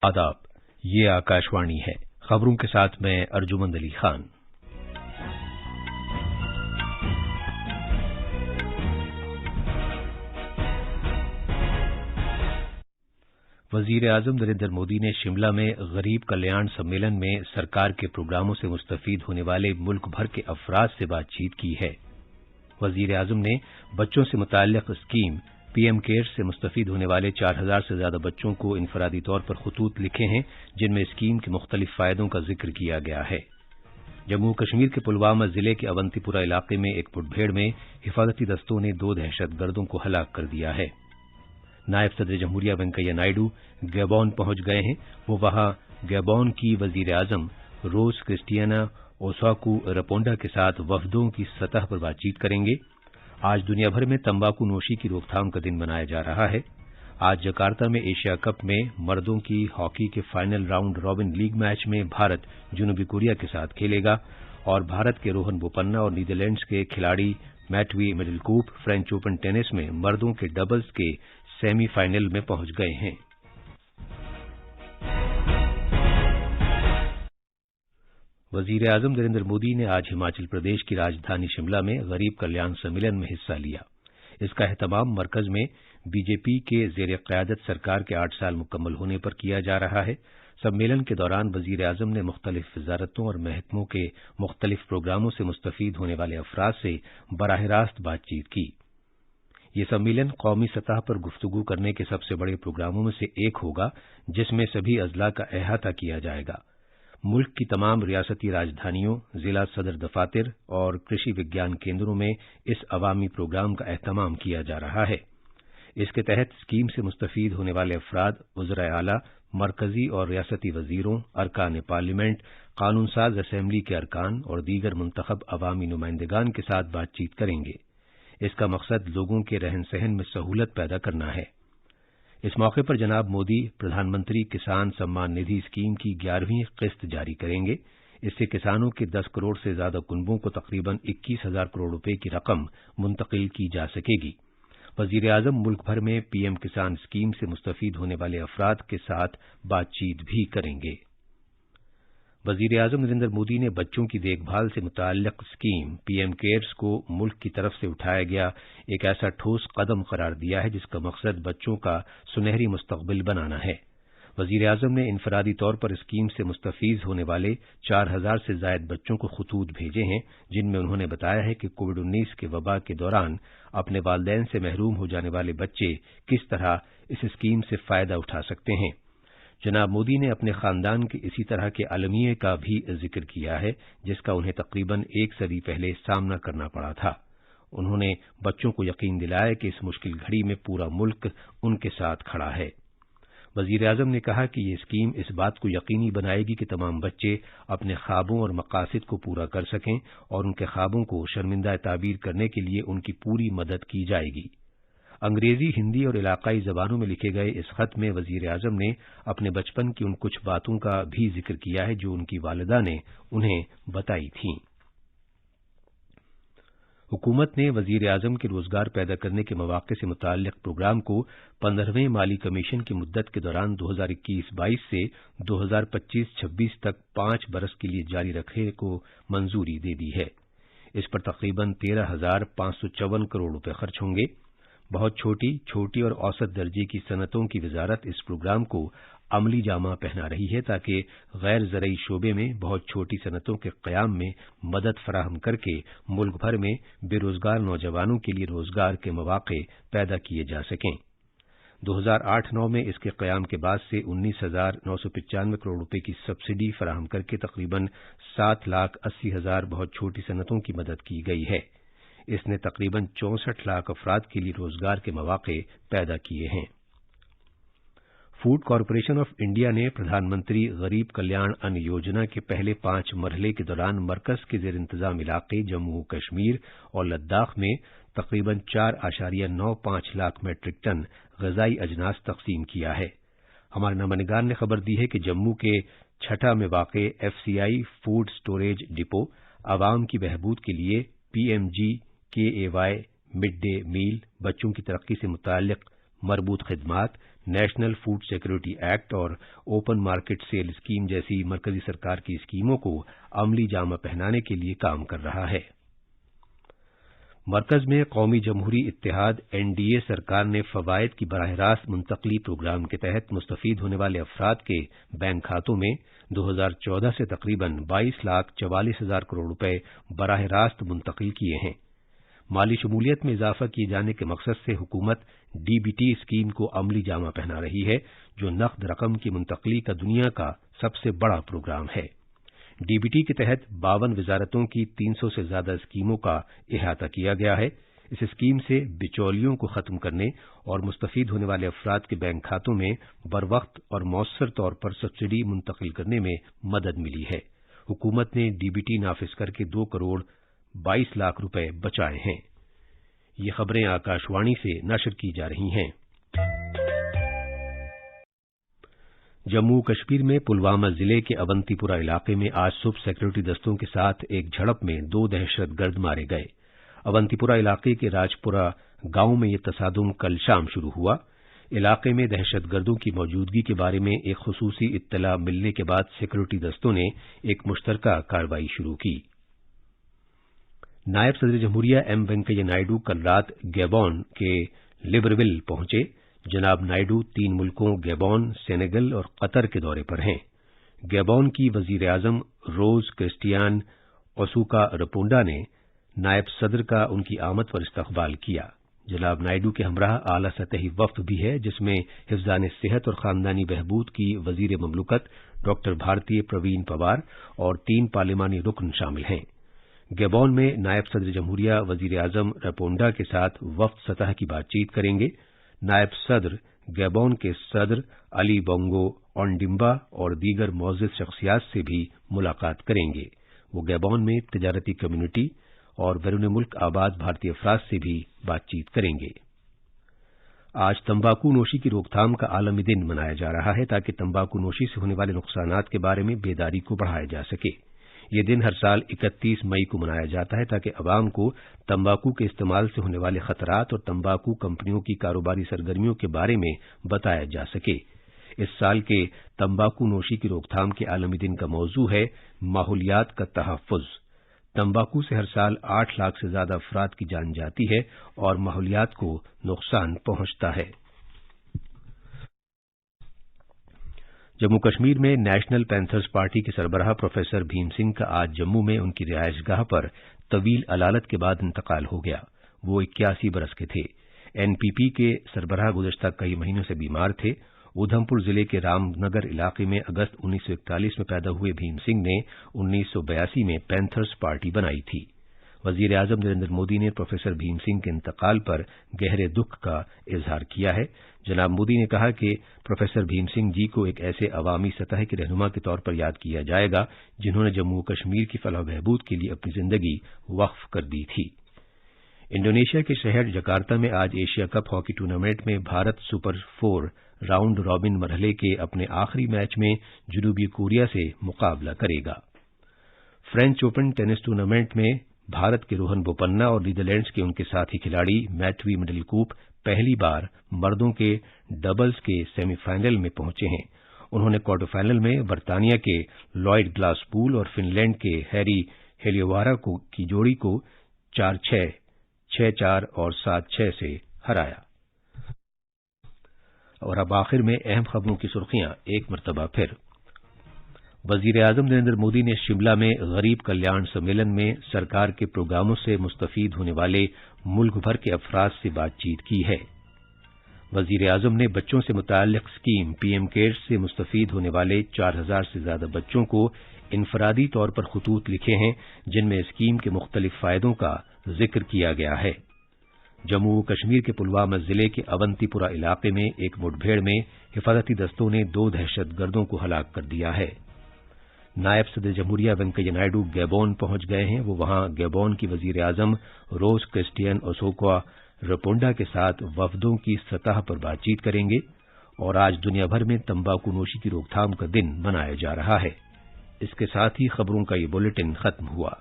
आदाब, ये आकाशवाणी है। खबरों के साथ मैं अर्जुमंद अली खान। वजीर आजम नरेंद्र मोदी ने शिमला में गरीब कल्याण सम्मेलन में सरकार के प्रोग्रामों से मुस्तफीद होने वाले मुल्क भर के अफराद से बातचीत की है। वजीर आजम ने बच्चों से मुताल्लिक स्कीम पीएम केयर्स से मुस्तफीद होने वाले 4000 से ज्यादा बच्चों को इनफरादी तौर पर खतूत लिखे हैं, जिनमें स्कीम के मुख्तलिफ फायदों का जिक्र किया गया है। जम्मू कश्मीर के पुलवामा जिले के अवंतीपुरा इलाके में एक मुठभेड़ में हिफाजती दस्तों ने 2 दहशतगर्दों को हलाक कर दिया है। नायब सदर जमहूरिया वेंकैया नायडू गैबॉन पहुंच गए हैं। वो वहां गैबॉन की वजीर आजम रोज क्रिस्टियाना ओसाकू रपोंडा के साथ वफदों की सतह पर बातचीत करेंगे। आज दुनिया भर में तंबाकू नोशी की रोकथाम का दिन मनाया जा रहा है। आज जकार्ता में एशिया कप में मर्दों की हॉकी के final round robin league match में भारत जनूबी कोरिया के साथ खेलेगा और भारत के रोहन बोपन्ना और नीदरलैंड्स के खिलाड़ी मैटवी मिडिलकूप फ्रेंच ओपन टेनिस में मर्दों के डबल्स के सेमीफाइनल में पहुंच गए हैं। वजीर आजम नरेंद्र मोदी ने आज हिमाचल प्रदेश की राजधानी शिमला में गरीब कल्याण सम्मेलन में हिस्सा लिया। इसका एहतमाम मरकज में बीजेपी के जेर क़यादत सरकार के 8 साल मुकम्मल होने पर किया जा रहा है। सम्मेलन के दौरान वजीर आजम ने मुख्तलिफ वजारतों और महकमों के मुख्तलिफ प्रोग्रामों से मुस्तफीद होने वाले अफराद से बराह रास्त बातचीत की। ये सम्मेलन कौमी सतह पर गुफ्तगू करने के सबसे बड़े प्रोग्रामों में से एक होगा, जिसमें सभी अजला का अहाता किया जाएगा। मुल्क की तमाम रियासती राजधानियों, जिला सदर दफातर और कृषि विज्ञान केंद्रों में इस अवामी प्रोग्राम का एहतमाम किया जा रहा है। इसके तहत स्कीम से मुस्तफीद होने वाले अफराद वज़राए आला, मरकजी और रियासती वजीरों, अरकान पार्लियामेंट, कानून साज असेंबली के अरकान और दीगर मुंतखब अवामी नुमाइंदगान के साथ बातचीत करेंगे। इसका मकसद लोगों के रहन सहन में सहूलत पैदा करना है। इस मौके पर जनाब मोदी प्रधानमंत्री किसान सम्मान निधि स्कीम की 11वीं किस्त जारी करेंगे। इससे किसानों के 10 करोड़ से ज्यादा कुनबों को तकरीबन 21,000 करोड़ रुपए की रकम मुंतकिल की जा सकेगी। वजीर आजम मुल्क भर में पीएम किसान स्कीम से मुस्तफीद होने वाले अफराद के साथ बातचीत भी करेंगे। वजीर आजम नरेंद्र मोदी ने बच्चों की देखभाल से मुताल्लिक स्कीम पीएम केयर्स को मुल्क की तरफ से उठाया गया एक ऐसा ठोस कदम करार दिया है जिसका मकसद बच्चों का सुनहरी मुस्तकबिल बनाना है। वजीर आजम ने इनफरादी तौर पर स्कीम से मुस्तफीज होने वाले 4000 से जायद बच्चों को खतूत भेजे हैं, जिनमें उन्होंने बताया है कि कोविड-19 के वबा के दौरान अपने वालिदैन से महरूम हो जाने वाले बच्चे किस तरह इस स्कीम से फायदा उठा सकते हैं। जनाब मोदी ने अपने खानदान के इसी तरह के अलमिये का भी जिक्र किया है, जिसका उन्हें तकरीबन 1 सदी पहले सामना करना पड़ा था। उन्होंने बच्चों को यकीन दिलाया कि इस मुश्किल घड़ी में पूरा मुल्क उनके साथ खड़ा है। वजीर आजम ने कहा कि ये स्कीम इस बात को यकीनी बनाएगी कि तमाम बच्चे अपने ख्वाबों और मकासद को पूरा कर सकें और उनके ख्वाबों को शर्मिंदा ताबीर करने के लिए उनकी पूरी मदद की जाएगी। अंग्रेजी, हिंदी और इलाकाई जबानों में लिखे गए इस खत में वजीर आजम ने अपने बचपन की उन कुछ बातों का भी जिक्र किया है जो उनकी वालिदा ने उन्हें बताई थीं। हुकूमत ने वजीर आजम के रोजगार पैदा करने के मौके से मुताल्लिक प्रोग्राम को 15वें माली कमीशन की मुद्दत के दौरान 2021-22 से 2025-26 तक 5 बरस के लिए जारी रखने को मंजूरी दे दी है। इस पर तकरीबन 13,554 करोड़ रुपए खर्च होंगे। बहुत छोटी और औसत दर्जे की सनतों की वजारत इस प्रोग्राम को अमली जामा पहना रही है ताकि गैर ज़रई शोबे में बहुत छोटी सनतों के क़याम में मदद फराहम करके मुल्क भर में बेरोजगार नौजवानों के लिए रोजगार के मौके पैदा किए जा सकें। 2008-9 में इसके क़याम के बाद से 19,995 करोड़ रुपए की सब्सिडी फराहम करके तकरीबन 7,80,000 बहुत छोटी सनतों की मदद की गई है। इसने तकरीबन 64 लाख अफराद के लिए रोजगार के मौके पैदा किए हैं। फूड कॉरपोरेशन ऑफ इंडिया ने प्रधानमंत्री गरीब कल्याण अन्न योजना के पहले 5 मरहले के दौरान मरकज के जेर इंतजाम इलाके जम्मू कश्मीर और लद्दाख में तकरीबन 4.95 लाख मीट्रिक टन ग़िज़ाई अजनास तकसीम किया है। हमारे नमानिगान ने खबर दी है कि जम्मू के छठा में वाक़े एफसीआई फूड स्टोरेज डिपो आवाम की बहबूद के लिए PMGKAY मिड डे मील, बच्चों की तरक्की से मुताल्लिक मरबूत खिदमात, نیشنل فوڈ سیکورٹی ایکٹ اور اوپن مارکیٹ سیل اسکیم جیسی مرکزی سرکار کی اسکیموں کو عملی جامہ پہنانے کے لیے کام کر رہا ہے۔ مرکز میں قومی جمہوری اتحاد NDA سرکار نے فوائد کی براہ راست منتقلی پروگرام کے تحت مستفید ہونے والے افراد کے بینک کھاتوں میں 2014 سے تقریباً 22,44,000 کروڑ روپے براہ راست منتقل کیے ہیں۔ مالی شمولیت میں اضافہ کیے جانے کے مقصد سے حکومت DBT اسکیم کو عملی جامہ پہنا رہی ہے، جو نقد رقم کی منتقلی کا دنیا کا سب سے بڑا پروگرام ہے۔ DBT کے تحت 52 وزارتوں کی 300 سے زیادہ اسکیموں کا احاطہ کیا گیا ہے۔ اس اسکیم سے بچولیوں کو ختم کرنے اور مستفید ہونے والے افراد کے بینک کھاتوں میں بروقت اور مؤثر طور پر سبسڈی منتقل کرنے میں مدد ملی ہے۔ حکومت نے DBT نافذ کر کے 2 کروڑ 22 لاکھ روپے بچائے ہیں۔ یہ خبریں آکاشوانی سے نشر کی جا رہی ہیں۔ جموں کشمیر میں پلوامہ ضلع کے اونتی پورہ علاقے میں آج صبح سیکورٹی دستوں کے ساتھ ایک جھڑپ میں 2 دہشت گرد مارے گئے۔ اونتی پورہ علاقے کے راجپورہ گاؤں میں یہ تصادم کل شام شروع ہوا۔ علاقے میں دہشت گردوں کی موجودگی کے بارے میں ایک خصوصی اطلاع ملنے کے بعد سیکورٹی دستوں نے ایک مشترکہ کارروائی شروع کی۔ نائب صدر جمہوریہ ایم وینکیا نائیڈو کل رات گیبون کے لبرول پہنچے۔ جناب نائیڈو 3 ملکوں گیبون، سینیگل اور قطر کے دورے پر ہیں۔ گیبون کی وزیر اعظم روز کرسٹیان اوسوکا رپونڈا نے نائب صدر کا ان کی آمد پر استقبال کیا۔ جناب نائیڈو کے ہمراہ اعلی سطحی وفد بھی ہے، جس میں حفظان صحت اور خاندانی بہبود کی وزیر مملکت ڈاکٹر بھارتی پروین پوار اور 3 پارلیمانی رکن شامل ہیں۔ گیبون میں نائب صدر جمہوریہ وزیر اعظم رپونڈا کے ساتھ وفد سطح کی بات چیت کریں گے۔ نائب صدر گیبون کے صدر علی بونگو اونڈمبا اور دیگر معزز شخصیات سے بھی ملاقات کریں گے۔ وہ گیبون میں تجارتی کمیونٹی اور بیرون ملک آباد بھارتی افراد سے بھی بات چیت کریں گے۔ آج تمباکو نوشی کی روک تھام کا عالمی دن منایا جا رہا ہے تاکہ تمباکو نوشی سے ہونے والے نقصانات کے بارے میں بیداری کو بڑھایا جا سکے۔ یہ دن ہر سال 31 مئی کو منایا جاتا ہے تاکہ عوام کو تمباکو کے استعمال سے ہونے والے خطرات اور تمباکو کمپنیوں کی کاروباری سرگرمیوں کے بارے میں بتایا جا سکے۔ اس سال کے تمباکو نوشی کی روک تھام کے عالمی دن کا موضوع ہے ماحولیات کا تحفظ۔ تمباکو سے ہر سال 8 لاکھ سے زیادہ افراد کی جان جاتی ہے اور ماحولیات کو نقصان پہنچتا ہے۔ جموں کشمیر میں نیشنل پینتھرز پارٹی کے سربراہ پروفیسر بھیم سنگھ کا آج جموں میں ان کی رہائش گاہ پر طویل علالت کے بعد انتقال ہو گیا۔ وہ 81 برس کے تھے۔ NPP کے سربراہ گزشتہ کئی مہینوں سے بیمار تھے۔ ادھم پور ضلع کے رام نگر علاقے میں اگست 1941 میں پیدا ہوئے بھیم سنگھ نے 1982 میں پینتھرز پارٹی بنائی تھی۔ وزیر اعظم نریندر مودی نے پروفیسر بھیم سنگھ کے انتقال پر گہرے دکھ کا اظہار کیا ہے۔ جناب مودی نے کہا کہ پروفیسر بھیم سنگھ جی کو ایک ایسے عوامی سطح کے رہنما کے طور پر یاد کیا جائے گا جنہوں نے جموں و کشمیر کی فلاح و بہبود کے لیے اپنی زندگی وقف کر دی تھی۔ انڈونیشیا کے شہر جکارتا میں آج ایشیا کپ ہاکی ٹورنامنٹ میں بھارت سپر 4 راؤنڈ رابن مرحلے کے اپنے آخری میچ میں جنوبی کوریا سے مقابلہ کرے گا۔ فرینچ اوپن ٹینس ٹورنامنٹ میں بھارت کے روہن بوپنا اور نیدرلینڈز کے ان کے ساتھی کھلاڑی میتھیو مڈل کوپ پہلی بار مردوں کے ڈبلز کے سیمی فائنل میں پہنچے ہیں۔ انہوں نے کوارٹر فائنل میں برطانیہ کے لوئڈ گلاسپول اور فن لینڈ کے ہیری ہیلیوارا کی جوڑی کو 4-6، 6-4 اور 7-6 سے ہرایا۔ اور اب آخر میں اہم خبروں کی سرخیاں ایک مرتبہ پھر۔ وزیر اعظم نریندر مودی نے شملہ میں غریب کلیان سمیلن میں سرکار کے پروگراموں سے مستفید ہونے والے ملک بھر کے افراد سے بات چیت کی ہے۔ وزیر اعظم نے بچوں سے متعلق اسکیم PM کیئرس سے مستفید ہونے والے 4000 سے زیادہ بچوں کو انفرادی طور پر خطوط لکھے ہیں، جن میں اسکیم کے مختلف فائدوں کا ذکر کیا گیا ہے۔ جموں و کشمیر کے پلوامہ ضلع کے اونتی پورہ علاقے میں ایک مڈبھیڑ میں حفاظتی دستوں نے 2 دہشت گردوں کو ہلاک کر دیا ہے۔ نائب صدر جمہوریہ وینکیا نائیڈو گیبون پہنچ گئے ہیں۔ وہ وہاں گیبون کی وزیر اعظم روز کرسٹیان اوسوکا رپونڈا کے ساتھ وفدوں کی سطح پر بات چیت کریں گے۔ اور آج دنیا بھر میں تمباکو نوشی کی روک تھام کا دن منایا جا رہا ہے۔ اس کے ساتھ ہی خبروں کا یہ بلیٹن ختم ہوا۔